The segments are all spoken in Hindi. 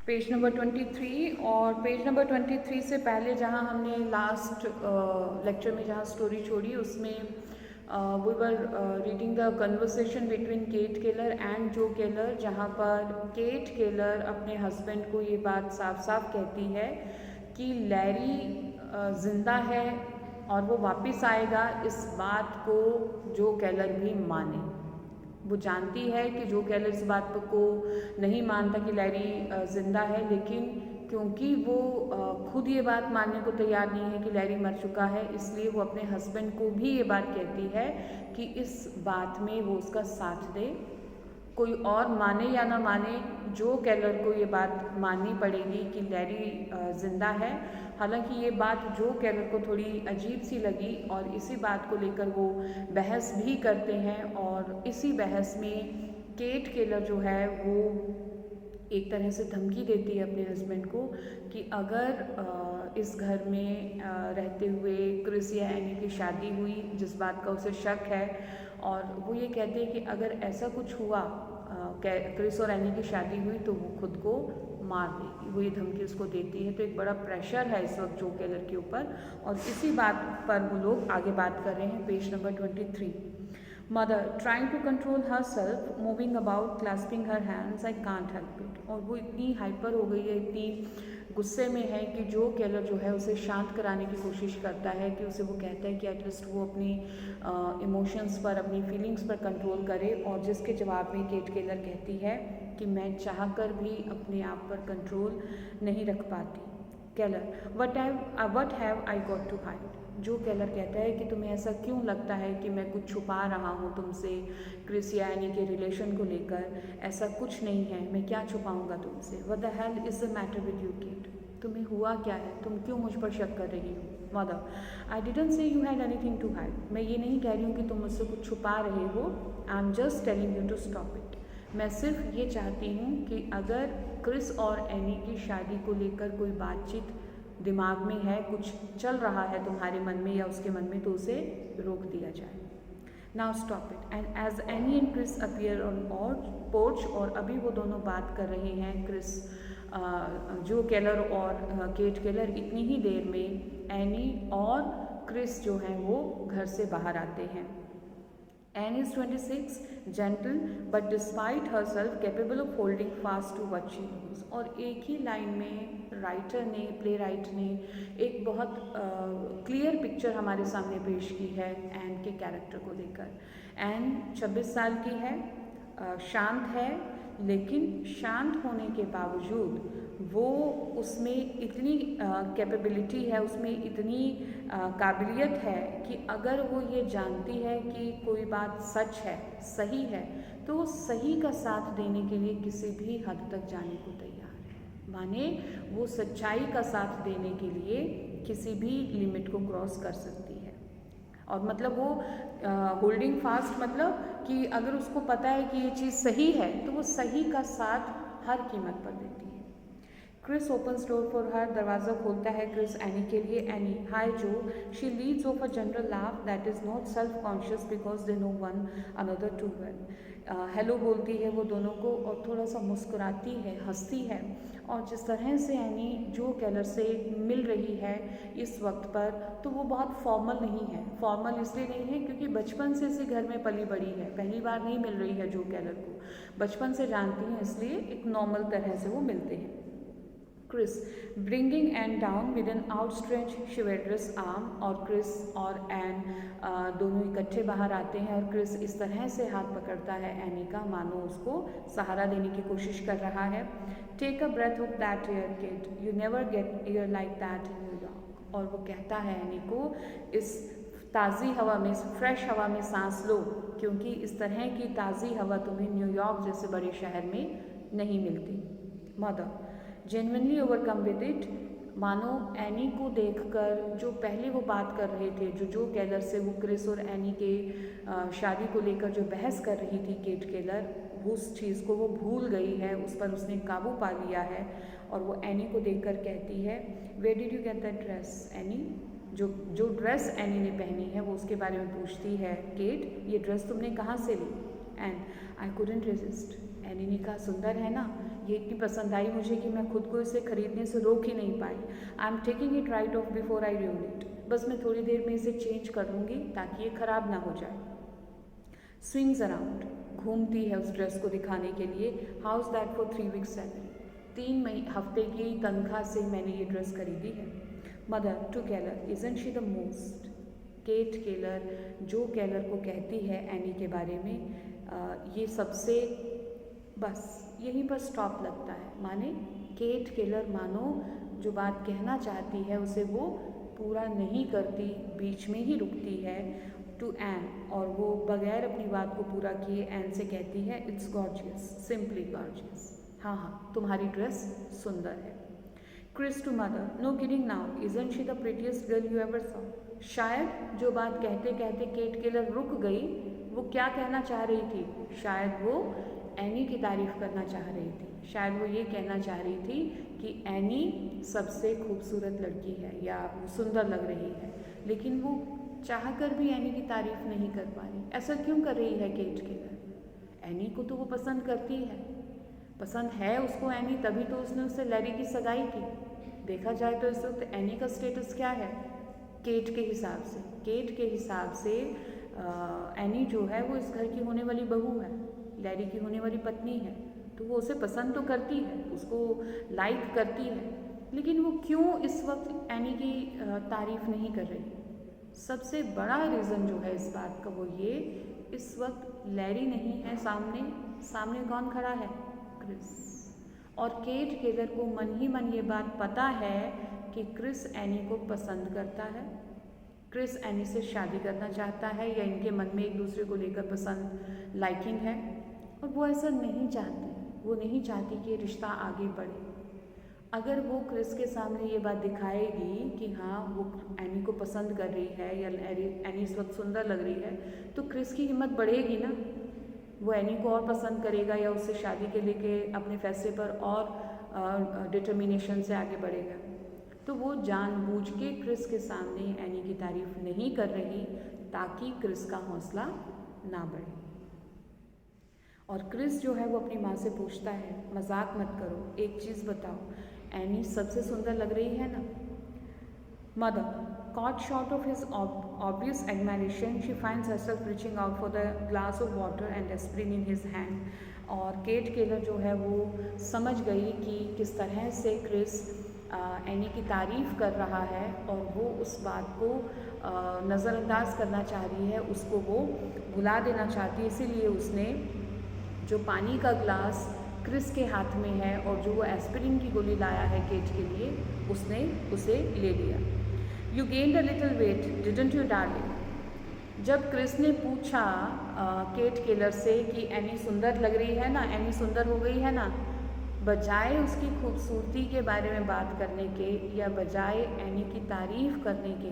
Page number 23। और पेज नंबर 23 से पहले जहाँ हमने लास्ट लेक्चर में जहाँ स्टोरी छोड़ी उसमें we were reading the conversation between Kate Keller and Joe Keller, जहाँ पर केट केलर अपने हस्बैंड को ये बात साफ साफ कहती है कि लैरी ज़िंदा है और वो वापस आएगा। इस बात को जो केलर भी माने। वो जानती है कि जो केलर इस बात को नहीं मानता कि लैरी ज़िंदा है, लेकिन क्योंकि वो खुद ये बात मानने को तैयार नहीं है कि लैरी मर चुका है, इसलिए वो अपने हस्बैंड को भी ये बात कहती है कि इस बात में वो उसका साथ दे। कोई और माने या ना माने, जो केलर को ये बात माननी पड़ेगी कि लैरी ज़िंदा है। हालांकि ये बात जो केलर को थोड़ी अजीब सी लगी और इसी बात को लेकर वो बहस भी करते हैं। और इसी बहस में केट केलर जो है वो एक तरह से धमकी देती है अपने हस्बैंड को कि अगर इस घर में रहते हुए क्रिस या एनी की शादी हुई, जिस बात का उसे शक है, और वो ये कहते हैं कि अगर ऐसा कुछ हुआ, क्रिस और एनी की शादी हुई, तो वो खुद को मार देगी। वो ये धमकी उसको देती है। तो एक बड़ा प्रेशर है इस वक्त जो केलर के ऊपर, और इसी बात पर वो लोग आगे बात कर रहे हैं। Page number 23। Mother trying to control her self moving about clasping her hands, I can't help it. और वो इतनी हाइपर हो गई है, इतनी गुस्से में है कि जो केलर जो है उसे शांत कराने की कोशिश करता है, कि उसे वो कहता है कि एटलीस्ट वो अपनी इमोशंस पर, अपनी फीलिंग्स पर कंट्रोल करे। और जिसके जवाब में केट केलर कहती है कि मैं चाह कर भी अपने आप पर कंट्रोल नहीं रख पाती। Keller what have I got to hide. Joe Keller कहता है कि तुम्हें ऐसा क्यों लगता है कि मैं कुछ छुपा रहा हूँ तुमसे क्रिस या एनी के रिलेशन को लेकर। ऐसा कुछ नहीं है, मैं क्या छुपाऊँगा तुमसे। What the hell is the matter with you Kate. तुम्हें हुआ क्या है, तुम क्यों मुझ पर शक कर रही हो। Mother I didn't say you had anything to hide. मैं ये नहीं कह रही हूँ कि तुम मुझसे कुछ छुपा रहे हो। I am just telling you to stop it. मैं सिर्फ ये चाहती हूँ कि अगर क्रिस और एनी की शादी को लेकर कोई बातचीत दिमाग में है, कुछ चल रहा है तुम्हारे मन में या उसके मन में, तो उसे रोक दिया जाए। Now stop it. And as Annie and Chris appear on porch, और अभी वो दोनों बात कर रहे हैं, क्रिस जो केलर और केट केलर। इतनी ही देर में एनी और क्रिस जो हैं वो घर से बाहर आते हैं। Anne is 26, gentle, but despite herself capable of holding fast to what she knows। और एक ही लाइन में राइटर ने, प्ले राइट ने एक बहुत क्लियर पिक्चर हमारे सामने पेश की है एन के कैरेक्टर को लेकर। एन 26 साल की है, शांत है, लेकिन शांत होने के बावजूद वो उसमें इतनी कैपेबिलिटी है, उसमें इतनी काबिलियत है कि अगर वो ये जानती है कि कोई बात सच है, सही है, तो वो सही का साथ देने के लिए किसी भी हद तक जाने को तैयार है। माने वो सच्चाई का साथ देने के लिए किसी भी लिमिट को क्रॉस कर सकती है। और मतलब वो होल्डिंग फास्ट, मतलब कि अगर उसको पता है कि ये चीज़ सही है तो वो सही का साथ हर कीमत पर देती है। Chris opens door for her. दरवाज़ा खोलता है क्रिस एनी के लिए। Annie hi Joe. She leads off a general laugh that is not self conscious because they know one another too well. Hello बोलती है वो दोनों को और थोड़ा सा मुस्कुराती है, हंसती है। और जिस तरह से एनी जो केलर से मिल रही है इस वक्त पर, तो वो बहुत फॉर्मल नहीं है। फॉर्मल इसलिए नहीं है क्योंकि बचपन से इसी घर में पली बड़ी है, पहली बार नहीं मिल रही है जो केलर को, बचपन से जानती हैं, इसलिए एक नॉर्मल तरह से वो मिलते हैं। Chris bringing Ann down with an outstretch shivered arm. और क्रिस और एन दोनों इकट्ठे बाहर आते हैं और क्रिस इस तरह से हाथ पकड़ता है एनी का मानो उसको सहारा देने की कोशिश कर रहा है। Take a breath of that air kid, you never get air like that in New York. और वो कहता है एनी को, इस ताज़ी हवा में, फ्रेश हवा में सांस लो, क्योंकि इस तरह की ताज़ी हवा तुम्हें न्यूयॉर्क जैसे बड़े शहर में नहीं मिलती। Mother genuinely overcome with it. मानो एनी को देखकर जो पहले वो बात कर रहे थे, जो केलर से वो क्रिस और एनी के शादी को लेकर जो बहस कर रही थी केट केलर, उस चीज़ को वो भूल गई है, उस पर उसने काबू पा लिया है। और वो एनी को देखकर कहती है, where did you get that dress Annie. जो ड्रेस एनी ने पहनी है वो उसके बारे में पूछती है केट, ये ड्रेस तुमने कहाँ से ली। And I couldn't resist. Annie ने कहा, सुंदर है ना। ये इतनी पसंद आई मुझे कि मैं खुद को इसे खरीदने से रोक ही नहीं पाई। I am taking it right off before I ruin it. बस मैं थोड़ी देर में इसे चेंज कर लूँगी ताकि ये ख़राब ना हो जाए। स्विंग्स अराउंड, घूमती है उस ड्रेस को दिखाने के लिए। How is that for 3 weeks salary, 3 हफ्ते की तनख्वाह से मैंने ये ड्रेस खरीदी है। Mother to Keller, isn't she the most. Kate Keller जो केलर को कहती है एनी के बारे में, ये सबसे, बस यहीं पर स्टॉप लगता है। माने केट केलर मानो जो बात कहना चाहती है उसे वो पूरा नहीं करती, बीच में ही रुकती है। टू एन, और वो बगैर अपनी बात को पूरा किए एन से कहती है इट्स गॉर्जियस, सिंपली गॉर्जियस। हाँ हाँ, तुम्हारी ड्रेस सुंदर है। Chris to mother, no kidding now, isn't she the prettiest girl you ever saw. शायद जो बात कहते कहते केट केलर रुक गई, वो क्या कहना चाह रही थी? शायद वो एनी की तारीफ करना चाह रही थी। शायद वो ये कहना चाह रही थी कि एनी सबसे खूबसूरत लड़की है या सुंदर लग रही है, लेकिन वो चाहकर भी एनी की तारीफ नहीं कर पा रही। ऐसा क्यों कर रही है केट केलर? एनी को तो वो पसंद करती है, पसंद है उसको एनी, तभी तो उसने उससे लैरी की सगाई की। देखा जाए तो इस वक्त एनी का स्टेटस क्या है केट के हिसाब से? केट के हिसाब से एनी जो है वो इस घर की होने वाली बहू है, लैरी की होने वाली पत्नी है, तो वो उसे पसंद तो करती है, उसको लाइक करती है, लेकिन वो क्यों इस वक्त एनी की तारीफ नहीं कर रही? सबसे बड़ा रीज़न जो है इस बात का वो ये, इस वक्त लैरी नहीं है सामने। सामने कौन खड़ा है? क्रिस। और केट केलर को मन ही मन ये बात पता है कि क्रिस एनी को पसंद करता है, क्रिस एनी से शादी करना चाहता है, या इनके मन में एक दूसरे को लेकर पसंद लाइकिंग है, और वो ऐसा नहीं चाहती। वो नहीं चाहती कि ये रिश्ता आगे बढ़े। अगर वो क्रिस के सामने ये बात दिखाएगी कि हाँ वो एनी को पसंद कर रही है या एनी इस वक्त सुंदर लग रही है, तो क्रिस की हिम्मत बढ़ेगी ना, वो एनी को और पसंद करेगा या उससे शादी के लेके अपने फैसले पर और डिटर्मिनेशन से आगे बढ़ेगा। तो वो जानबूझ के क्रिस के सामने एनी की तारीफ नहीं कर रही ताकि क्रिस का हौसला ना बढ़े। और क्रिस जो है वो अपनी माँ से पूछता है, मजाक मत करो, एक चीज़ बताओ, एनी सबसे सुंदर लग रही है ना? Mother, caught short of his obvious admiration, she finds herself reaching out for the glass of water and aspirin in his hand। और केट केलर जो है वो समझ गई कि किस तरह से क्रिस एनी की तारीफ़ कर रहा है और वो उस बात को नज़रअंदाज करना चाह रही है, उसको वो भुला देना चाहती है। इसीलिए उसने जो पानी का ग्लास क्रिस के हाथ में है और जो वो एस्पिरिन की गोली लाया है केट के लिए, उसने उसे ले लिया। You gained a little weight didn't you darling. जब क्रिस ने पूछा केट केलर से कि एनी सुंदर लग रही है ना, एनी सुंदर हो गई है ना, बजाय उसकी खूबसूरती के बारे में बात करने के या बजाय एनी की तारीफ़ करने के,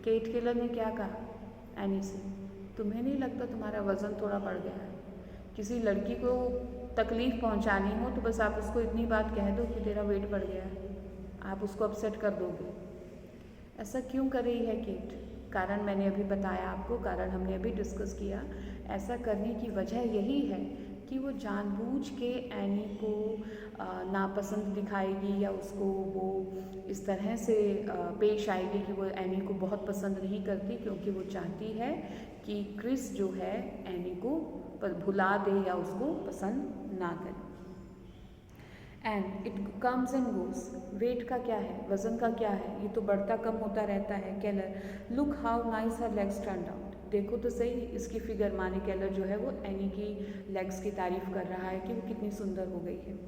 केट केलर ने क्या कहा एनी से? तुम्हें नहीं लगता तुम्हारा वज़न थोड़ा बढ़ गया है? किसी लड़की को तकलीफ़ पहुंचानी हो तो बस आप उसको इतनी बात कह दो कि तेरा वेट बढ़ गया है, आप उसको अपसेट कर दोगे। ऐसा क्यों कर रही है केट? कारण मैंने अभी बताया आपको, कारण हमने अभी डिस्कस किया। ऐसा करने की वजह यही है कि वो जानबूझ के एनी को नापसंद दिखाएगी या उसको वो इस तरह से पेश आएगी कि वो एनी को बहुत पसंद नहीं करती, क्योंकि वो चाहती है कि क्रिस जो है एनी को भुला दे या उसको पसंद ना करे। And it comes and goes. Weight का क्या है, वज़न का क्या है, ये तो बढ़ता कम होता रहता है। Keller, look how nice her legs turned out. देखो तो सही इसकी फिगर। माने केलर जो है वो एनी की लेग्स की तारीफ़ कर रहा है कि वो कितनी सुंदर हो गई है।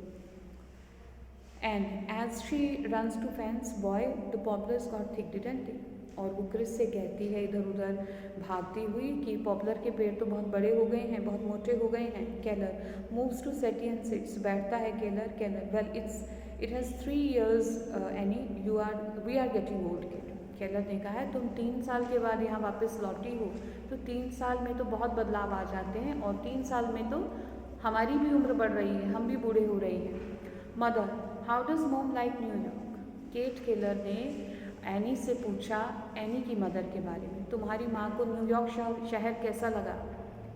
And as she runs to fence, boy the poplars got thick didn't they. और वो क्रिस से कहती है इधर उधर भागती हुई कि पॉपुलर के पेड़ तो बहुत बड़े हो गए हैं, बहुत मोटे हो गए हैं। Keller moves to settee and sits. बैठता है Keller. Well it has 3 years Annie, we are getting old. Keller ने कहा है तुम 3 साल के बाद यहाँ वापस लौटी हो, तो 3 साल में तो बहुत बदलाव आ जाते हैं, और 3 साल में तो हमारी भी उम्र बढ़ रही है, हम भी बूढ़े हो रहे हैं। Mother, how does mom like New York. Kate Keller ने एनी से पूछा एनी की मदर के बारे में, तुम्हारी माँ को न्यूयॉर्क शहर कैसा लगा?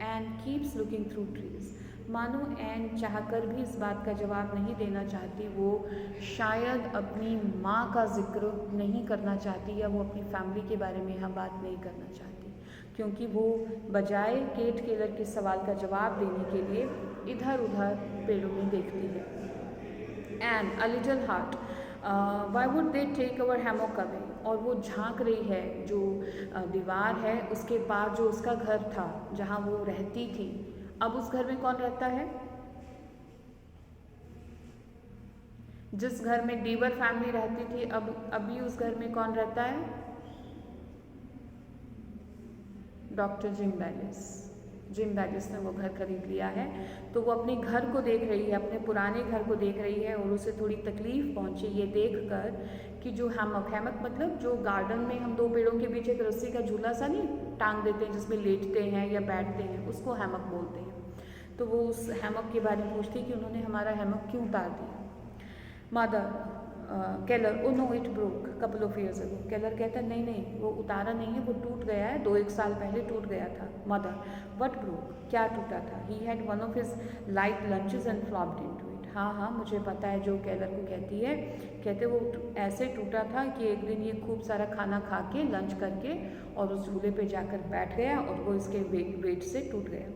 And keeps looking through trees. मानो एन चाहकर भी इस बात का जवाब नहीं देना चाहती, वो शायद अपनी माँ का जिक्र नहीं करना चाहती या वो अपनी फैमिली के बारे में यहाँ बात नहीं करना चाहती, क्योंकि वो बजाय केट केलर के सवाल का जवाब देने के लिए इधर उधर पेड़ों में देखती है। And a little heart, why would they take our hammock away, और वो झांक रही है जो दीवार है उसके पार जो उसका घर था जहाँ वो रहती थी। अब उस घर में कौन रहता है? जिस घर में डीवर फैमिली रहती थी, अब अभी उस घर में कौन रहता है? Doctor Jim Bayliss. Gym Bayliss ने वो घर खरीद लिया है, तो वो अपने घर को देख रही है, अपने पुराने घर को देख रही है, और उसे थोड़ी तकलीफ पहुंची ये देखकर कि जो हैमक मतलब जो गार्डन में हम दो पेड़ों के बीच एक रस्सी का झूला सा नहीं टांग देते हैं जिसमें लेटते हैं या बैठते हैं, उसको हैमक बोलते हैं। तो वो उस हैमक के बारे में पूछती कि उन्होंने हमारा हैमक क्यों उतार दिया। Mother Keller, oh no it broke couple of years ago. Keller कहता है नहीं नहीं वो उतारा नहीं है, वो टूट गया है, 2-1 साल पहले टूट गया था। मदर, व्हाट ब्रोक, क्या टूटा था? He had one of his light lunches and flopped into it. हाँ मुझे पता है जो केलर को कहती है, कहते वो ऐसे टूटा था कि एक दिन ये खूब सारा खाना खा के लंच करके और उस झूले पे जाकर बैठ गया और वो इसके वेट से टूट गया।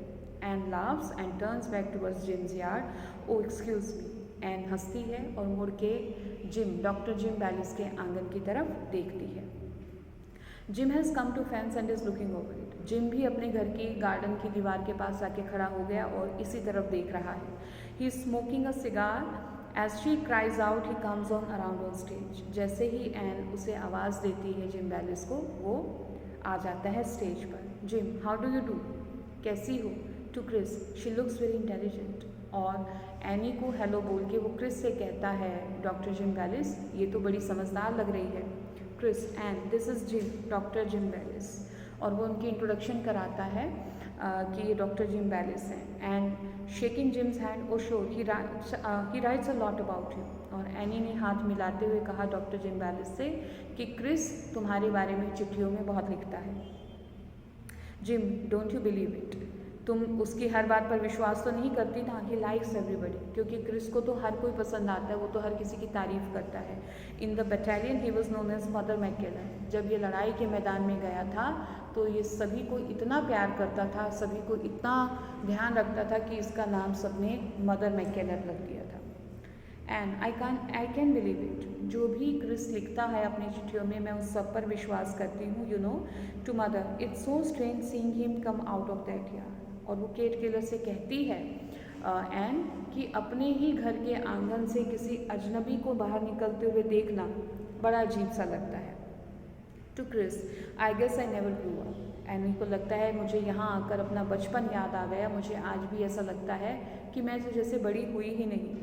And laughs and turns back towards Jim's yard, oh excuse me. Ann हंसती है और मुड़ के डॉक्टर जिम बैलिस के आंगन की तरफ देखती है। Jim has come to fence and is looking over it. Jim भी अपने घर की गार्डन की दीवार के पास आके खड़ा हो गया और इसी तरफ देख रहा है। He is smoking a cigar as she cries out he comes on around on stage. जैसे ही एन उसे आवाज़ देती है जिम बैलिस को, वो आ जाता है स्टेज पर। Jim, how do you do, कैसी हो? To Chris, she looks very intelligent. और एनी को हेलो बोल के वो क्रिस से कहता है डॉक्टर जिम बैलिस, ये तो बड़ी समझदार लग रही है। Chris, and this is Jim, doctor Jim Bayliss. और वो उनकी इंट्रोडक्शन कराता है कि ये डॉक्टर जिम बैलिस हैं। And shaking Jim's hand, oh sure he writes a lot about you. और एनी ने हाथ मिलाते हुए कहा डॉक्टर जिम बैलिस से कि क्रिस तुम्हारे बारे में चिट्ठियों में बहुत लिखता है। Gym, don't you believe it, तुम उसकी हर बात पर विश्वास तो नहीं करती ना? ही लाइक्स एवरीबडी, क्योंकि क्रिस को तो हर कोई पसंद आता है, वो तो हर किसी की तारीफ करता है। In the battalion he was known as Mother McKeller. जब ये लड़ाई के मैदान में गया था तो ये सभी को इतना प्यार करता था, सभी को इतना ध्यान रखता था कि इसका नाम सबने मदर मैकेलर रख दिया था। And I can believe it, जो भी क्रिस लिखता है अपनी चिट्ठियों में मैं उस सब पर विश्वास करती हूँ। You know, to mother it's so strange seeing him come out of that yard. और वो केट केलर से कहती है एन कि अपने ही घर के आंगन से किसी अजनबी को बाहर निकलते हुए देखना बड़ा अजीब सा लगता है। To Chris, I guess I never grew up. Annie को लगता है मुझे यहाँ आकर अपना बचपन याद आ गया, मुझे आज भी ऐसा लगता है कि मैं तो जैसे बड़ी हुई ही नहीं।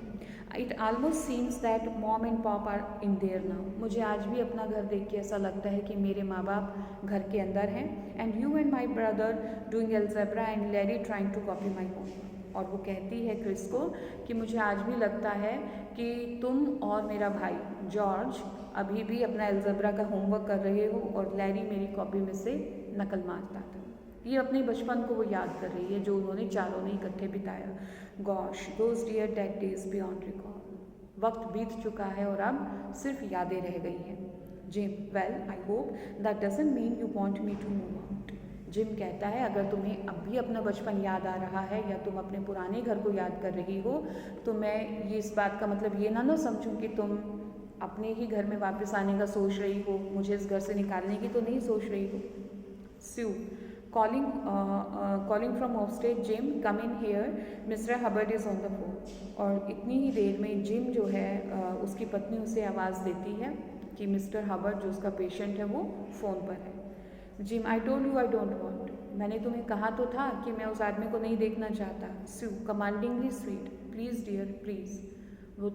It almost seems that mom and pop are in there now. मुझे आज भी अपना घर देख के ऐसा लगता है कि मेरे माँ बाप घर के अंदर हैं। And you and my brother doing algebra and Larry trying to copy my homework. और वो कहती है क्रिस को कि मुझे आज भी लगता है कि तुम और मेरा भाई जॉर्ज अभी भी अपना एल्जेब्रा का होमवर्क कर रहे हो और लैरी मेरी कॉपी में से नकल मारता था। ये अपने बचपन को वो याद कर रही है जो उन्होंने चारों ने इकट्ठे बिताया। Gosh, those dear dead days beyond recall. वक्त बीत चुका है और अब सिर्फ यादें रह गई हैं। Jim, well I hope that doesn't mean you want me to move out. Jim कहता है अगर तुम्हें अब भी अपना बचपन याद आ रहा है या तुम अपने पुराने घर को याद कर रही हो तो मैं ये इस बात का मतलब ये ना समझूं कि तुम अपने ही घर में वापस आने का सोच रही हो, मुझे इस घर से निकालने की तो नहीं सोच रही हो। स्यू, calling from offstage, Jim, come in here, Mr. Hubbard is on the phone। और इतनी ही देर में जिम जो है उसकी पत्नी उसे आवाज़ देती है कि मिस्टर हबर्ड जो उसका पेशेंट है वो फ़ोन पर है। Gym, I told you I don't want, मैंने तुम्हें कहा तो था कि मैं उस आदमी को नहीं देखना चाहता। स्यू, कमांडिंगली स्वीट, प्लीज़ डियर प्लीज़। वो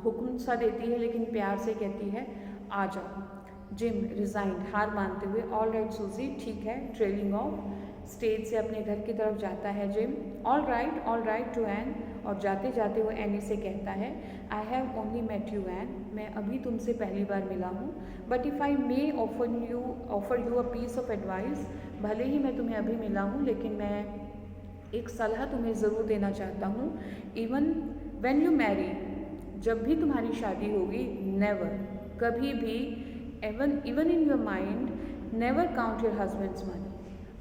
हुक्म सा देती है लेकिन प्यार से कहती है आ जाओ। जिम रिजाइंड, हार मानते हुए, ऑल राइट सूजी, ठीक है, ट्रेलिंग ऑफ स्टेज से अपने घर की तरफ जाता है Jim. All right to Ann, और जाते जाते वो एनी से कहता है I have only met you Ann, मैं अभी तुमसे पहली बार मिला हूँ। But if I may offer you a piece of advice, भले ही मैं तुम्हें अभी मिला हूँ लेकिन मैं एक सलाह तुम्हें ज़रूर देना चाहता हूँ, इवन व्हेन यू मैरी, जब भी तुम्हारी शादी होगी, नेवर, कभी भी, even in your mind, never count your husband's money.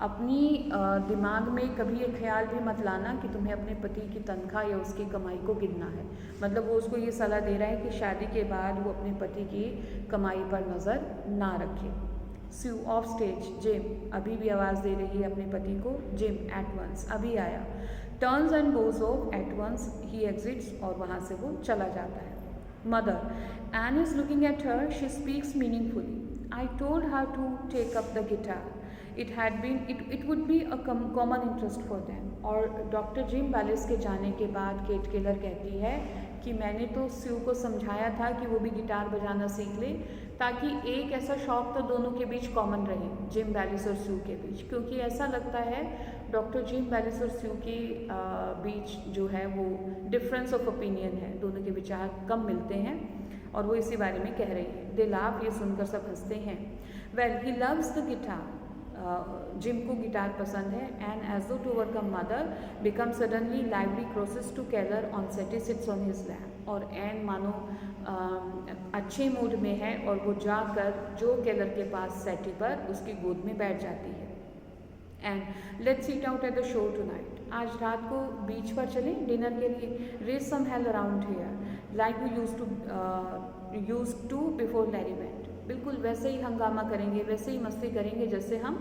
अपनी दिमाग में कभी ये ख्याल भी मत लाना कि तुम्हें अपने पति की तनख्वाह या उसकी कमाई को गिनना है। मतलब वो उसको ये सलाह दे रहा है कि शादी के बाद वो अपने पति की कमाई पर नज़र ना रखे। स्यू ऑफ स्टेज, जिम, अभी भी आवाज़ दे रही है अपने पति को, जिम एट वंस, अभी आया। Turns and goes off at once, he exits, और वहाँ से वो चला जाता है। Mother, Ann is looking at her, she speaks meaningfully, I told her to take up the guitar, it would be a common interest for them। और डॉक्टर जिम बैलिस के जाने के बाद केट केलर कहती है कि मैंने तो स्यू को समझाया था कि वो भी गिटार बजाना सीख ले, ताकि एक ऐसा शौक तो दोनों के बीच कॉमन रहे, जिम बैलिस और स्यू के बीच, क्योंकि ऐसा लगता है डॉक्टर जिम बैलिस और स्यू के बीच जो है वो डिफरेंस ऑफ ओपिनियन है, दोनों के विचार कम मिलते हैं, और वो इसी बारे में कह रही है। दे लाफ, ये सुनकर सब हंसते हैं। Well, he loves the guitar, Jim को गिटार पसंद है। And as though to overcome mother become suddenly lively crosses to Keller on settee, sits on his lap, और एन मानो अच्छे मूड में है और वो जाकर जो केलर के पास सेटी पर उसकी गोद में बैठ जाती है। And let's eat out at the shore tonight, आज रात को बीच पर चलें डिनर के लिए, raise some hell around here like we used to before Larry went, बिल्कुल वैसे ही हंगामा करेंगे, वैसे ही मस्ती करेंगे जैसे हम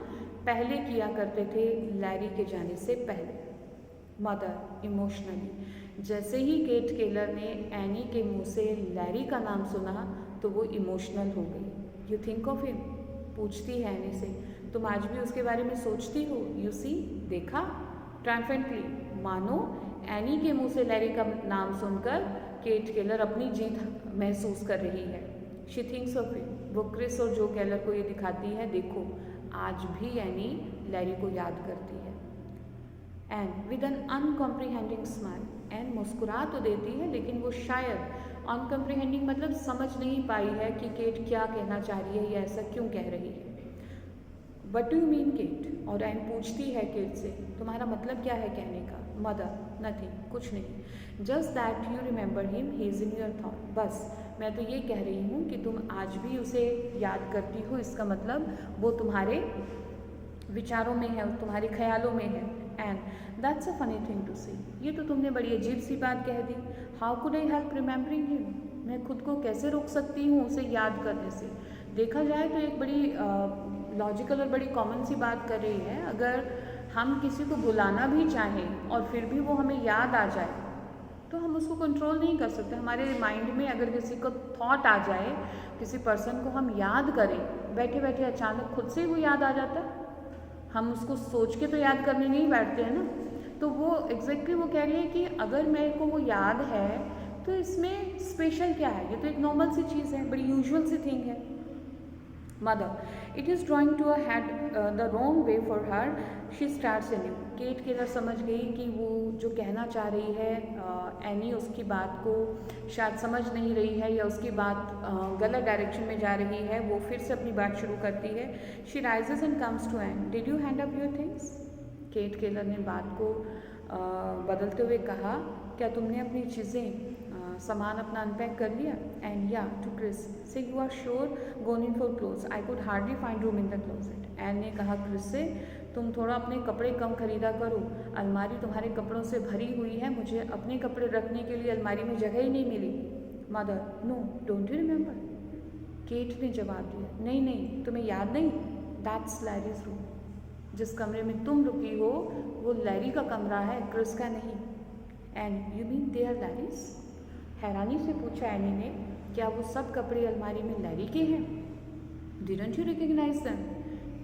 पहले किया करते थे लैरी के जाने से पहले। मदर इमोशनली, जैसे ही केट केलर ने एनी के मुंह से लैरी का नाम सुना तो वो इमोशनल हो गई। यू थिंक ऑफ हिम, पूछती है एनी से, तुम आज भी उसके बारे में सोचती हो? यू सी, देखा, ट्रायम्फेंटली, मानो एनी के मुंह से लैरी का नाम सुनकर केट केलर अपनी जीत महसूस कर रही है। शी थिंक्स ऑफ हिम, वो क्रिस और जो केलर को ये दिखाती है, देखो आज भी एनी लैरी को याद करती है। And with an uncomprehending smile, and मुस्कुरा तो देती है लेकिन वो शायद अनकॉम्प्रिहेंडिंग मतलब समझ नहीं पाई है कि केट क्या कहना चाह रही है या ऐसा क्यों कह रही है। What do you mean Kate, और एन पूछती है केट से, तुम्हारा मतलब क्या है कहने का? मदर, नथिंग, कुछ नहीं, just that you remember him, he is in your thought, बस मैं तो ये कह रही हूँ कि तुम आज भी उसे याद करती हो, इसका मतलब वो तुम्हारे विचारों में है, तुम्हारे ख्यालों में है। And that's a funny thing to say, ये तो तुमने बड़ी अजीब सी बात कह दी। How could I help remembering him, मैं खुद को कैसे रोक सकती हूँ उसे याद करने से? देखा जाए तो एक बड़ी लॉजिकल और बड़ी कॉमन सी बात कर रही है। अगर हम किसी को भुलाना भी चाहें और फिर भी वो हमें याद आ जाए तो हम उसको कंट्रोल नहीं कर सकते। हमारे माइंड में अगर किसी को थॉट आ जाए, किसी पर्सन को हम याद करें, बैठे बैठे अचानक खुद से ही वो याद आ जाता है, हम उसको सोच के तो याद करने नहीं बैठते हैं ना। तो वो एग्जैक्टली वो कह रही है कि अगर मेरे को वो याद है तो इसमें स्पेशल क्या है, ये तो एक नॉर्मल सी चीज़ है, बड़ी यूजुअल सी थिंग है। Mother, it is drawing to a head the wrong way for her, she starts anew. Kate Keller समझ गई कि वो जो कहना चाह रही है एनी उसकी बात को शायद समझ नहीं रही है या उसकी बात गलत डायरेक्शन में जा रही है। वो फिर से अपनी बात शुरू करती है। She rises and comes to Ann, did you hang up your things? Kate Keller ने बात को बदलते हुए कहा, क्या तुमने अपनी चीज़ें सामान अपना अनपैक कर लिया? एंड या to Chris, say you are sure gone in for clothes, I could hardly find room in the closet. Ann ने कहा क्रिस से, तुम थोड़ा अपने कपड़े कम खरीदा करो, अलमारी तुम्हारे कपड़ों से भरी हुई है, मुझे अपने कपड़े रखने के लिए अलमारी में जगह ही नहीं मिली। Mother, no, don't you remember? Kate ने जवाब दिया, नहीं नहीं, तुम्हें याद नहीं? दैट्स लैरीज रूम, जिस कमरे में तुम रुकी हो वो लैरी का कमरा है, क्रिस का नहीं। And you mean they are Larry's? हैरानी से पूछा एनी ने, क्या वो सब कपड़े अलमारी में लैरी के हैं? Didn't you recognize them?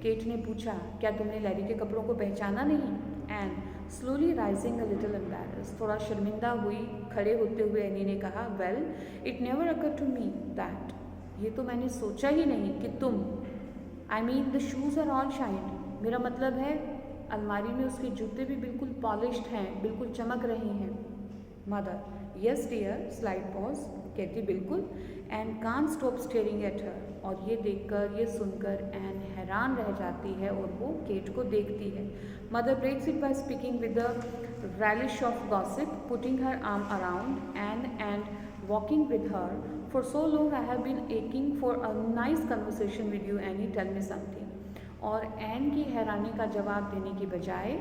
Kate ने पूछा, क्या तुमने लैरी के कपड़ों को पहचाना नहीं? And slowly rising a little embarrassed, थोड़ा शर्मिंदा हुई खड़े होते हुए एनी ने कहा, well it never occur to me that, ये तो मैंने सोचा ही नहीं कि तुम, I mean the shoes are all shined, मेरा मतलब है अलमारी में उसके जूते भी बिल्कुल पॉलिश्ड हैं, बिल्कुल चमक रहे हैं। Mother, yes dear, slight pause, कहती बिल्कुल, and can't stop staring at her, और ये देखकर, ये सुनकर एन हैरान रह जाती है और वो केट को देखती है। Mother breaks it by speaking with the relish of gossip, putting her arm around Anne and walking with her. For so long I have been aching for a nice conversation with you, Annie. Tell me something. और एन की हैरानी का जवाब देने की बजाय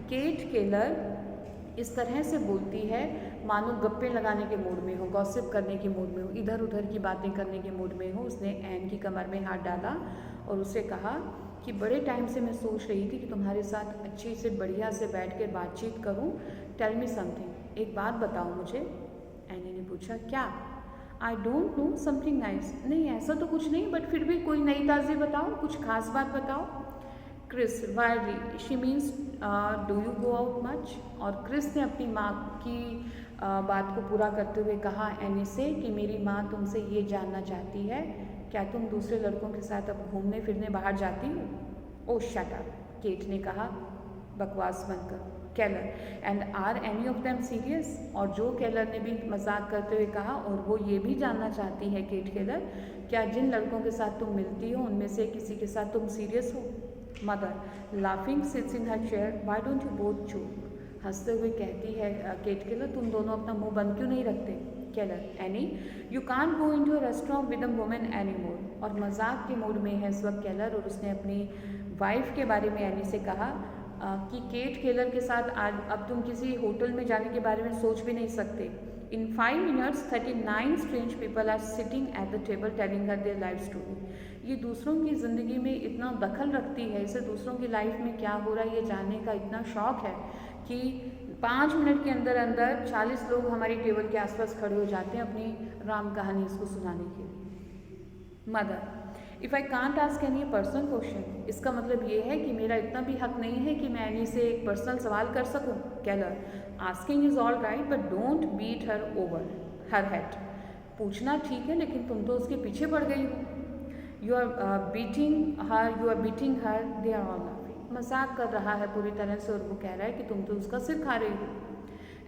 केट केलर इस तरह से बोलती है मानो गप्पे लगाने के मूड में हो, गॉसिप करने के मूड में हो, इधर उधर की बातें करने के मूड में हो। उसने एन की कमर में हाथ डाला और उससे कहा कि बड़े टाइम से मैं सोच रही थी कि तुम्हारे साथ अच्छी से बढ़िया से बैठ कर बातचीत करूं। टेल मी समथिंग, एक बात बताओ मुझे। एनी ने पूछा, क्या? I don't know, something nice. नहीं, ऐसा तो कुछ नहीं, बट फिर भी कोई नई ताज़ी बताओ, कुछ खास बात बताओ। Chris, wryly, she means do you go out much? और क्रिस ने अपनी माँ की बात को पूरा करते हुए कहा एनी से कि मेरी माँ तुमसे ये जानना चाहती है, क्या तुम दूसरे लड़कों के साथ अब घूमने फिरने बाहर जाती हो? ओह शट अप, केट ने कहा बकवास बंद कर। Keller, and are any of them serious? और जो केलर ने भी मजाक करते हुए कहा, और वो ये भी जानना चाहती है केट केलर, क्या जिन लड़कों के साथ तुम मिलती हो उनमें से किसी के साथ तुम सीरियस हो? Mother, laughing, sits in her chair, why don't you both चुप? हंसते हुए कहती है केट केलर, तुम दोनों अपना मुंह बंद क्यों नहीं रखते? Keller, any, you can't go into a restaurant with a woman any more. और मजाक के मूड में है इस वक्त केलर, और उसने अपनी वाइफ के बारे में एनी से कहा कि केट केलर के साथ आज अब तुम किसी होटल में जाने के बारे में सोच भी नहीं सकते। In 5 minutes 39 strange people are sitting at the table telling her their life story. ये दूसरों की ज़िंदगी में इतना दखल रखती है, इसे दूसरों की लाइफ में क्या हो रहा है ये जानने का इतना शौक है कि 5 मिनट के अंदर अंदर 40 लोग हमारी टेबल के आसपास खड़े हो जाते हैं अपनी राम कहानी इसको सुनाने के लिए। Mother, if I can't ask any personal question, इसका मतलब ये है कि मेरा इतना भी हक नहीं है कि मैं एनी से एक पर्सनल सवाल कर सकूं। Keller, asking is all right but don't beat her over her head. पूछना ठीक है लेकिन तुम तो उसके पीछे पड़ गई हो। You are beating her, they are all laughing. मजाक कर रहा है पूरी तरह से और वो कह रहा है कि तुम तो उसका सिर खा रही हो।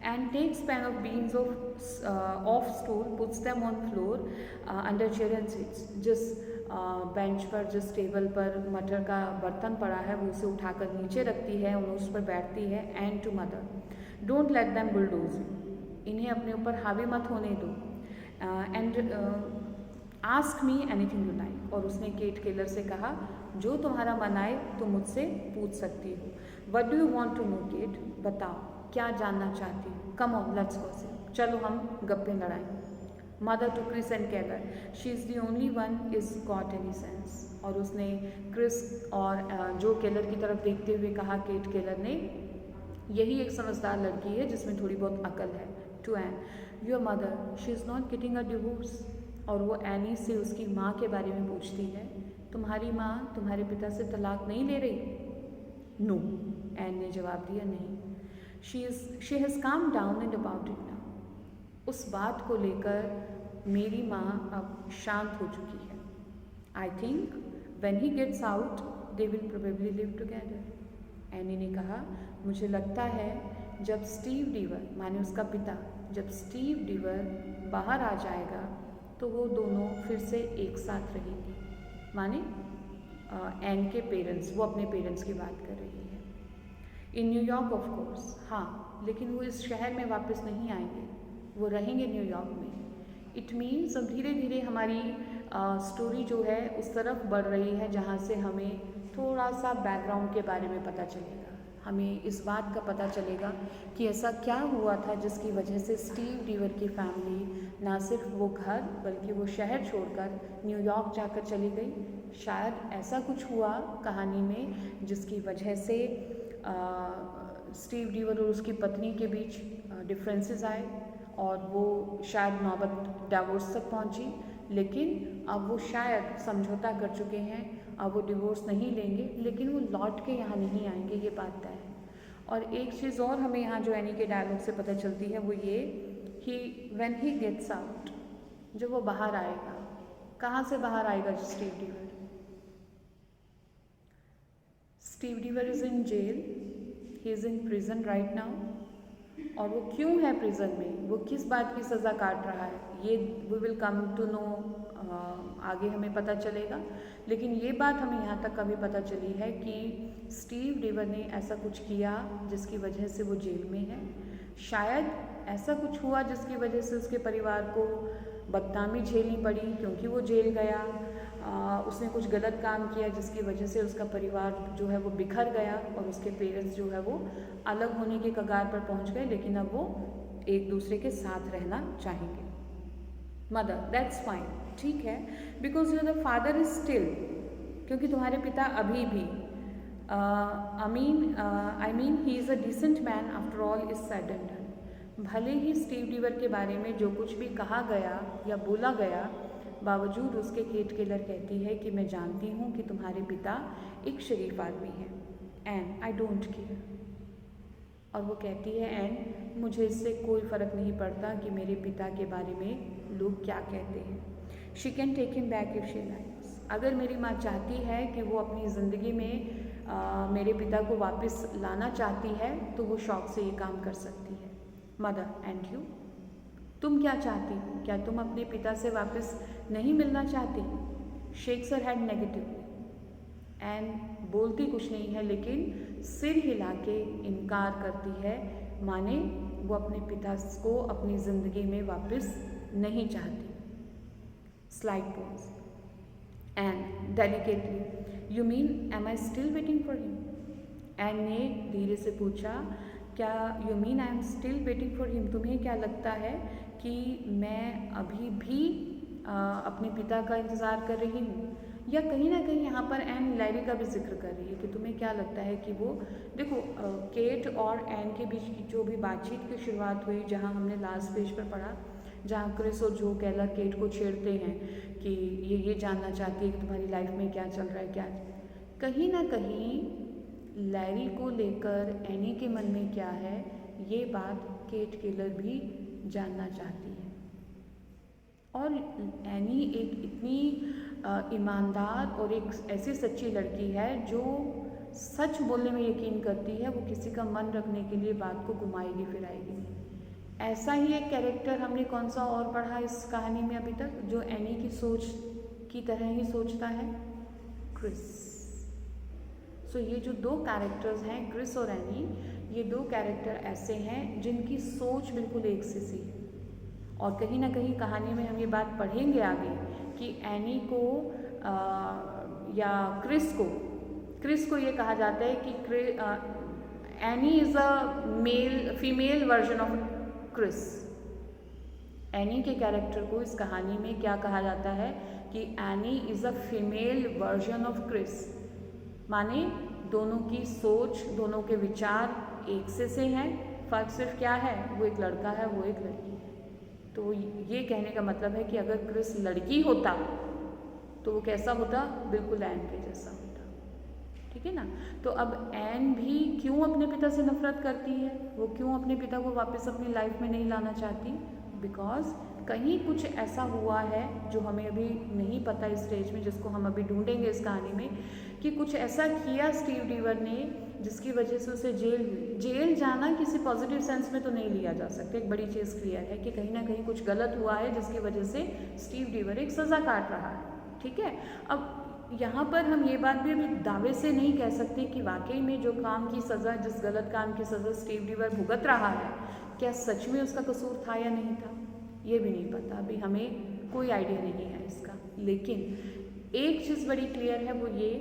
And takes pan of beans off stool, puts them on floor under chair and sits. जिस बेंच पर, जिस टेबल पर मटर का बर्तन पड़ा है वो उसे उठाकर नीचे रखती है और उस पर बैठती है। And to mother, don't let them bulldoze, इन्हें अपने ऊपर हावी मत होने दो। And ask me anything you like, और उसने केट केलर से कहा जो तुम्हारा मन आए तुम मुझसे पूछ सकती हो। What do you want to know Kate, बताओ क्या जानना चाहती हो? कम ऑन लेट्स गॉसिप, चलो हम गप्पे लड़ाएं। Mother to Chris and Keller, she is the only one is got any sense. और उसने क्रिस और जो केलर की तरफ देखते हुए कहा केट केलर ने, यही एक समझदार लड़की है जिसमें थोड़ी बहुत अकल है। To Ann, your mother, she is not getting a divorce. और वो एनी से उसकी माँ के बारे में पूछती है, तुम्हारी माँ तुम्हारे पिता से तलाक नहीं ले रही? नो, एन ने जवाब दिया, नहीं। She has calm down and about it now. उस बात को लेकर मेरी माँ अब शांत हो चुकी है। I think when he gets out they will probably live together. Annie ने कहा, मुझे लगता है जब स्टीव डीवर, माने उसका पिता, जब स्टीव डीवर बाहर आ जाएगा तो वो दोनों फिर से एक साथ रहेंगे। माने एन के पेरेंट्स, वो अपने पेरेंट्स की बात कर रही है। इन न्यूयॉर्क ऑफ कोर्स, हाँ, लेकिन वो इस शहर में वापस नहीं आएंगे, वो रहेंगे न्यूयॉर्क में। इट मीन्स अब धीरे धीरे हमारी स्टोरी जो है उस तरफ बढ़ रही है जहाँ से हमें थोड़ा सा बैकग्राउंड के बारे में पता चलेगा। हमें इस बात का पता चलेगा कि ऐसा क्या हुआ था जिसकी वजह से स्टीव डीवर की फैमिली ना सिर्फ वो घर बल्कि वो शहर छोड़कर न्यूयॉर्क जाकर चली गई। शायद ऐसा कुछ हुआ कहानी में जिसकी वजह से स्टीव डीवर और उसकी पत्नी के बीच डिफरेंसेस आए और वो शायद नौबत डिवोर्स तक पहुंची। लेकिन अब वो शायद समझौता कर चुके हैं, अब वो डिवोर्स नहीं लेंगे, लेकिन वो लौट के यहाँ नहीं आएंगे, ये बात तय है। और एक चीज़ और हमें यहाँ जो एनी के डायलॉग से पता चलती है वो ये कि व्हेन ही गेट्स आउट, जब वो बाहर आएगा, कहाँ से बाहर आएगा Steve Deever? Steve Deever is in jail, he is in prison right now. और वो क्यों है प्रिजन में, वो किस बात की सज़ा काट रहा है, ये we will come to know, आगे हमें पता चलेगा। लेकिन ये बात हमें यहाँ तक कभी पता चली है कि स्टीव डीवर ने ऐसा कुछ किया जिसकी वजह से वो जेल में है। शायद ऐसा कुछ हुआ जिसकी वजह से उसके परिवार को बदनामी झेलनी पड़ी क्योंकि वो जेल गया। उसने कुछ गलत काम किया जिसकी वजह से उसका परिवार जो है वो बिखर गया और उसके पेरेंट्स जो है वो अलग होने के कगार पर पहुंच गए, लेकिन अब वो एक दूसरे के साथ रहना चाहेंगे। मदर, दैट्स फाइन, ठीक है, because your the father is still, क्योंकि तुम्हारे पिता अभी भी I mean he is a decent man after all is said and done. भले ही स्टीव डीवर के बारे में जो कुछ भी कहा गया या बोला गया, बावजूद उसके केट किलर कहती है कि मैं जानती हूँ कि तुम्हारे पिता एक शरीफ आदमी है एंड आई डोंट केयर। और वो कहती है एंड मुझे इससे कोई फ़र्क नहीं पड़ता कि मेरे पिता के बारे में लोग क्या कहते हैं। She can take him back if she likes. अगर मेरी माँ चाहती है कि वो अपनी ज़िंदगी में मेरे पिता को वापस लाना चाहती है तो वो शौक़ से ये काम कर सकती है। मदर, एंड यू, तुम क्या चाहती हो? क्या तुम अपने पिता से वापस नहीं मिलना चाहती? Shakes her head negatively and बोलती कुछ नहीं है, लेकिन सिर हिला के इनकार करती है, माने वो अपने पिता को अपनी ज़िंदगी में वापस नहीं चाहती। Slight pause and delicately, you mean am I still waiting for him? Ann ने धीरे से पूछा, क्या you mean I am still waiting for him? तुम्हें क्या लगता है कि मैं अभी भी अपने पिता का इंतज़ार कर रही हूँ? या कहीं ना कहीं यहाँ पर एन लैरी का भी जिक्र कर रही है कि तुम्हें क्या लगता है कि वो, देखो केट और एन के बीच की जो भी बातचीत की शुरुआत हुई, जहाँ हमने लास्ट पेज पर पढ़ा, जहाँ क्रिस और जो केलर केट को छेड़ते हैं कि ये जानना चाहती है कि तुम्हारी लाइफ में क्या चल रहा है, क्या कहीं ना कहीं लैरी को लेकर एनी के मन में क्या है, ये बात केट किलर भी जानना चाहती है। और एनी एक इतनी ईमानदार और एक ऐसी सच्ची लड़की है जो सच बोलने में यकीन करती है, वो किसी का मन रखने के लिए बात को घुमाएगी फिराएगी नहीं। ऐसा ही एक कैरेक्टर हमने कौन सा और पढ़ा इस कहानी में अभी तक, जो एनी की सोच की तरह ही सोचता है? क्रिस। सो ये जो दो कैरेक्टर्स हैं, क्रिस और एनी, ये दो कैरेक्टर ऐसे हैं जिनकी सोच बिल्कुल एक सी सी है। और कहीं ना कहीं कहानी में हम ये बात पढ़ेंगे आगे कि एनी को या क्रिस को ये कहा जाता है कि Annie is a female version of Chris. Annie के कैरेक्टर को इस कहानी में क्या कहा जाता है कि Annie is a female version of Chris, माने दोनों की सोच, दोनों के विचार एक से हैं, फ़र्क सिर्फ क्या है, वो एक लड़का है, वो एक लड़की है। तो ये कहने का मतलब है कि अगर क्रिस लड़की होता तो वो कैसा होता? बिल्कुल एन के जैसा होता, ठीक है ना। तो अब एन भी क्यों अपने पिता से नफरत करती है, वो क्यों अपने पिता को वापस अपनी लाइफ में नहीं लाना चाहती? बिकॉज कहीं कुछ ऐसा हुआ है जो हमें अभी नहीं पता इस स्टेज में, जिसको हम अभी ढूंढेंगे इस कहानी में, कि कुछ ऐसा किया स्टीव डीवर ने जिसकी वजह से उसे जेल जाना किसी पॉजिटिव सेंस में तो नहीं लिया जा सकता। एक बड़ी चीज़ क्लियर है कि कहीं ना कहीं कुछ गलत हुआ है जिसकी वजह से स्टीव डीवर एक सज़ा काट रहा है, ठीक है। अब यहाँ पर हम ये बात भी अभी दावे से नहीं कह सकते कि वाकई में जो काम की सज़ा, जिस गलत काम की सज़ा स्टीव डीवर भुगत रहा है, क्या सच में उसका कसूर था या नहीं था, ये भी नहीं पता, अभी हमें कोई आइडिया नहीं है इसका। लेकिन एक चीज़ बड़ी क्लियर है, वो ये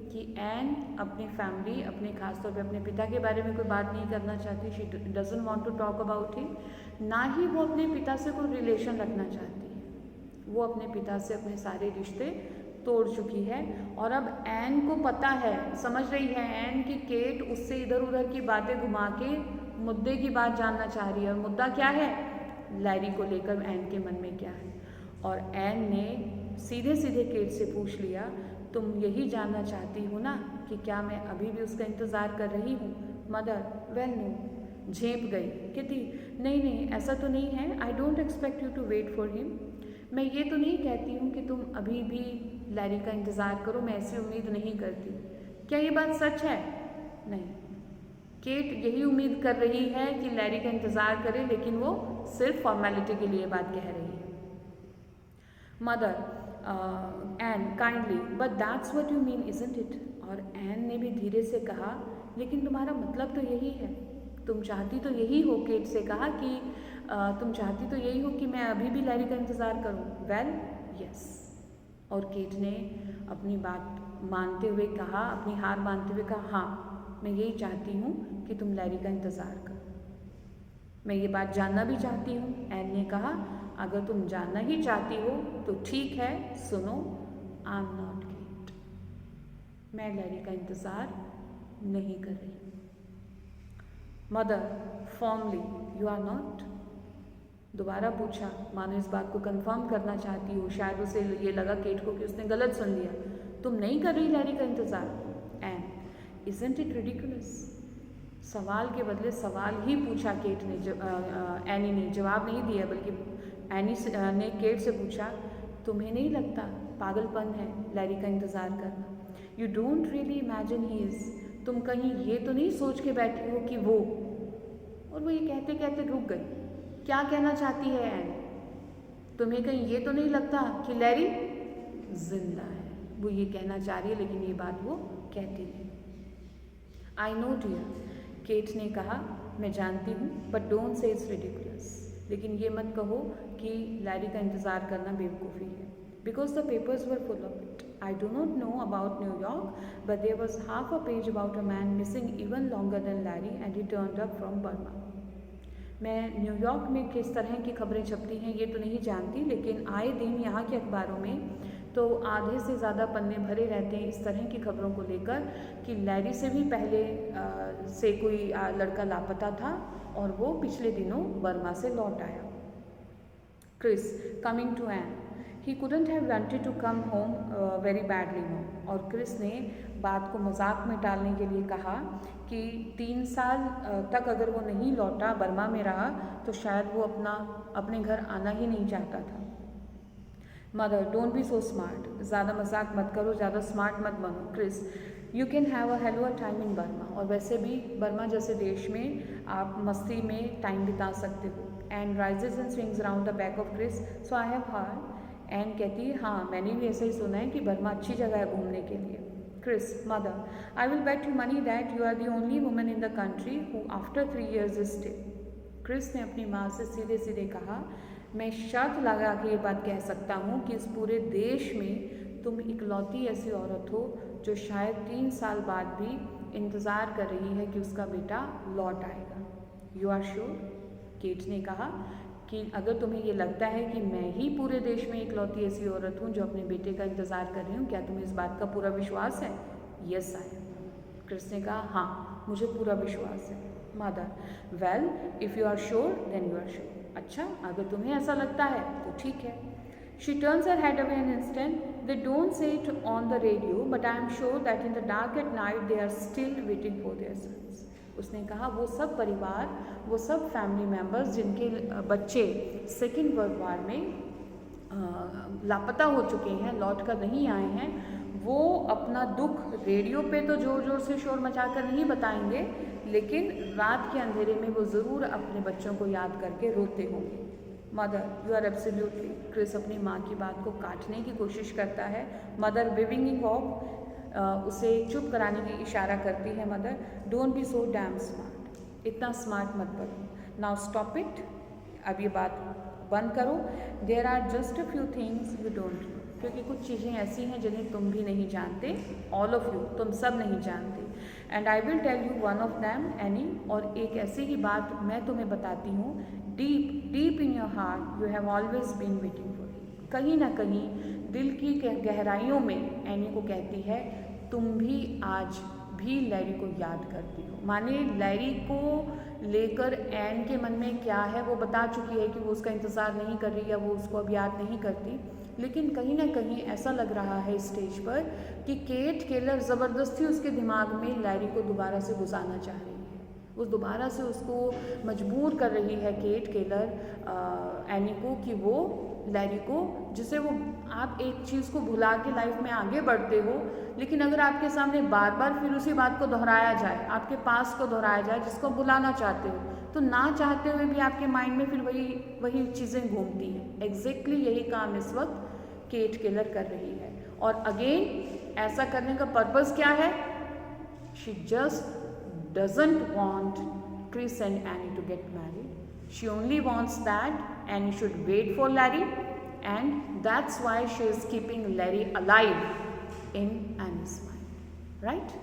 कि एन अपनी फैमिली, अपने खासतौर पे अपने पिता के बारे में कोई बात नहीं करना चाहती। She doesn't want to talk about him. ना ही वो अपने पिता से कोई रिलेशन रखना चाहती है। वो अपने पिता से अपने सारे रिश्ते तोड़ चुकी है। और अब एन को पता है, समझ रही है एन कि केट उससे इधर उधर की बातें घुमा के मुद्दे की बात जानना चाह रही है। और मुद्दा क्या है? लैरी को लेकर एन के मन में क्या है। और एन ने सीधे सीधे केट से पूछ लिया, तुम यही जानना चाहती हो ना कि क्या मैं अभी भी उसका इंतज़ार कर रही हूँ? मदर, वेल नो, झेप गई। कहती नहीं ऐसा तो नहीं है, I don't expect you to wait for him. मैं ये तो नहीं कहती हूँ कि तुम अभी भी लैरी का इंतज़ार करो, मैं ऐसी उम्मीद नहीं करती। क्या ये बात सच है? नहीं। केट यही उम्मीद कर रही है कि लैरी का इंतज़ार करे, लेकिन वो सिर्फ फॉर्मेलिटी के लिए बात कह रही है। Mother, Ann kindly, but that's what you mean isn't it? और एन ने भी धीरे से कहा, लेकिन तुम्हारा मतलब तो यही है, तुम चाहती तो यही हो, केट से कहा कि तुम चाहती तो यही हो कि मैं अभी भी लैरी का इंतज़ार करूं। Well yes. और केट ने अपनी बात मानते हुए कहा, अपनी हार मानते हुए कहा, हाँ मैं यही चाहती हूँ कि तुम लैरी का इंतज़ार करो, मैं ये बात जानना भी चाहती हूँ। एन ने कहा, अगर तुम जानना ही चाहती हो तो ठीक है, सुनो, आई एम नॉट केट, मैं लैरी का इंतज़ार नहीं कर रही। Mother, formally, you are not? दोबारा पूछा, मानो इस बात को कंफर्म करना चाहती हो। शायद उसे ये लगा केट को कि उसने गलत सुन लिया। तुम नहीं कर रही लैरी का इंतज़ार? Ann, isn't it ridiculous? सवाल के बदले सवाल ही पूछा केट ने। एनी ने जवाब नहीं दिया, बल्कि एनी ने केट से पूछा, तुम्हें नहीं लगता पागलपन है लैरी का इंतज़ार करना? You don't really imagine he is? तुम कहीं ये तो नहीं सोच के बैठी हो कि वो? और वो ये कहते कहते रुक गई। क्या कहना चाहती है एन? तुम्हें कहीं ये तो नहीं लगता कि लैरी जिंदा है? वो ये कहना चाह रही है, लेकिन ये बात वो कहती नहीं। आई नो डियर, केट ने कहा, मैं जानती हूँ, but don't say it's ridiculous. लेकिन ये मत कहो कि लैरी का इंतज़ार करना बेवकूफ़ी है। Because the papers were full of it. I do not know about New York, but there was half a page about a man missing even longer than Larry and he turned up from Burma. मैं न्यूयॉर्क में किस तरह की खबरें छपती हैं ये तो नहीं जानती, लेकिन आए दिन यहाँ के अखबारों में तो आधे से ज़्यादा पन्ने भरे रहते हैं इस तरह की खबरों को लेकर कि लैरी से भी पहले से कोई लड़का लापता था और वो पिछले दिनों बर्मा से लौट आया। Chris, coming to Ann, he couldn't have wanted to come home very badly no. और क्रिस ने बात को मजाक में टालने के लिए कहा कि 3 साल तक अगर वो नहीं लौटा, बर्मा में रहा, तो शायद वो अपने घर आना ही नहीं चाहता था। Mother, don't be so smart, ज़्यादा मजाक मत करो, ज़्यादा स्मार्ट मत बनो। Chris, you can have a hell of time in Burma. और वैसे भी बर्मा जैसे देश में आप मस्ती में टाइम बिता सकते हो। And rises and swings around the back of Chris, so I have heard. And कहती है, हाँ मैंने भी ऐसा ही सुना है कि बर्मा अच्छी जगह है घूमने के लिए। Chris, mother, I will bet you money that you are the only woman in the country who after 3 years is still. Chris ने अपनी माँ से सीधे सीधे कहा, मैं शर्त लगा के ये बात कह सकता हूँ कि इस पूरे देश में तुम इकलौती ऐसी औरत हो जो शायद 3 साल बाद भी इंतज़ार कर रही है कि उसका बेटा लौट आएगा। You are sure? केट ने कहा कि अगर तुम्हें ये लगता है कि मैं ही पूरे देश में इकलौती ऐसी औरत हूँ जो अपने बेटे का इंतज़ार कर रही हूँ, क्या तुम्हें इस बात का पूरा विश्वास है? Yes I. क्रिस ने कहा, हाँ मुझे पूरा विश्वास है। Mother, well if you are sure then you are sure. अच्छा, अगर तुम्हें ऐसा लगता है तो ठीक है। She turns her head away an instant, they don't say it on the radio but I am sure that in the dark at night they are still waiting for their sons. उसने कहा, वो सब परिवार, वो सब फैमिली मेम्बर्स जिनके बच्चे सेकेंड वर्ल्ड वार में लापता हो चुके हैं, लौट कर नहीं आए हैं, वो अपना दुख रेडियो पे तो ज़ोर ज़ोर से शोर मचाकर नहीं बताएंगे, लेकिन रात के अंधेरे में वो ज़रूर अपने बच्चों को याद करके रोते होंगे। Mother, you are absolutely. Chris अपनी माँ की बात को काटने की कोशिश करता है। मदर, विविंग ऑफ, उसे चुप कराने की इशारा करती है। Mother, don't be so damn smart, इतना स्मार्ट मत बनो। नाउ स्टॉप इट, अब ये बात बंद करो। There are just a few things you don't know, क्योंकि कुछ चीज़ें ऐसी हैं जिन्हें तुम भी नहीं जानते, ऑल ऑफ यू, तुम सब नहीं जानते। And I will tell you one of them Annie, और एक ऐसी ही बात मैं तुम्हें बताती हूँ, deep deep in your heart you have always been waiting for him. कहीं ना कहीं दिल की गहराइयों में एनी को कहती है, तुम भी आज भी लैरी को याद करती हो। माने लैरी को लेकर एन के मन में क्या है वो बता चुकी है कि वो उसका इंतज़ार नहीं कर रही या वो उसको अब याद नहीं करती, लेकिन कहीं ना कहीं ऐसा लग रहा है स्टेज पर कि केट केलर ज़बरदस्ती उसके दिमाग में लैरी को दोबारा से घुसाना चाह रही है। वो दोबारा से उसको मजबूर कर रही है केट केलर एनी को कि वो लैरी को, जिसे वो, आप एक चीज़ को भुला के लाइफ में आगे बढ़ते हो, लेकिन अगर आपके सामने बार बार फिर उसी बात को दोहराया जाए, आपके पास को दोहराया जाए जिसको भुलाना चाहते हो, तो ना चाहते हुए भी आपके माइंड में फिर वही चीज़ें घूमती हैं। एग्जैक्टली यही काम इस वक्त केट केलर कर रही है। और अगेन ऐसा करने का पर्पस क्या है? She just doesn't want Chris and Annie to get married. She only wants that Annie should wait for Larry, and that's why she is keeping Larry alive in Annie's mind, right?